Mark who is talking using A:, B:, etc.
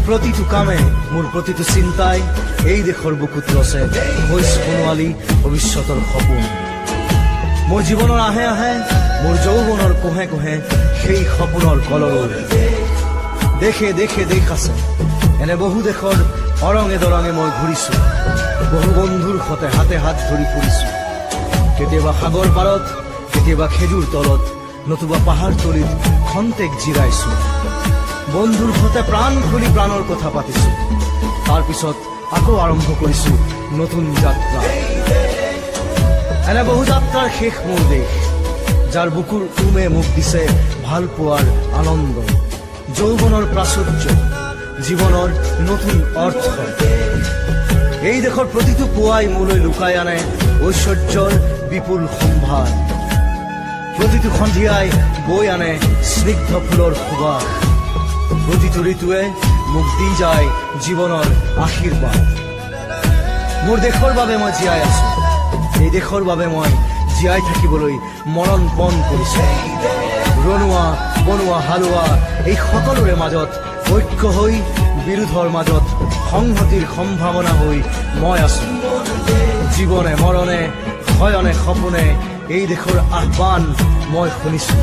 A: প্ৰতিটো কামে মোৰ প্ৰতিটো চিন্তাই এই দেশৰ বুকুত ৰচে ভইচ সোণোৱালী ভৱিষ্যতৰ সপোন। মোৰ জীৱনৰ আহে আহে মোৰ যৌৱনৰ কোহে কোহে সেই সপোনৰ কলৰৱ। দেশে দেশে দেশ আছে, এনে বহু দেশৰ অৰঙে দৰঙে মই ঘূৰিছো। বহু বন্ধুৰ সতে হাতে হাত ধৰি ফুৰিছো। কেতিয়াবা সাগৰ পাৰত, কেতিয়াবা খেজুৰ তলত, নতুবা পাহাৰ তলিত খন্তেক জিৰাইছো। বন্ধুৰ সতে প্ৰাণ খুলি প্ৰাণৰ কথা পাতিছো। তাৰ পিছত আকৌ আৰম্ভ কৰিছো নতুন যাত্ৰা। এনে বহু যাত্ৰাৰ শেষ মোৰ দেশ, যাৰ বুকুৰ উমে মোক দিছে ভাল পোৱাৰ আনন্দ, যৌৱনৰ প্ৰাচুৰ্য, জীৱনৰ নতুন অৰ্থ। এই দেশৰ প্ৰতিটো পুৱাই মোলৈ লুকাই আনে ঐশ্বৰ্যৰ বিপুল সম্ভাৰ। প্ৰতিটো সন্ধিয়াই বৈ আনে স্নিগ্ধ ফুলৰ সুবাস। প্ৰতিটো ঋতুৱে মোক দি যায় জীৱনৰ আশীৰ্বাদ। মোৰ দেশৰ বাবে মই জীয়াই আছো, এই দেশৰ বাবে মই জীয়াই থাকিবলৈ মৰণ পণ কৰিছো। ৰনোৱা বনোৱা হালোৱা এই সকলোৰে মাজত ঐক্য হৈ, বিৰোধৰ মাজত সংহতিৰ সম্ভাৱনা হৈ মই আছো। জীৱনে মৰণে শয়নে সপোনে এই দেশৰ আহ্বান মই শুনিছো।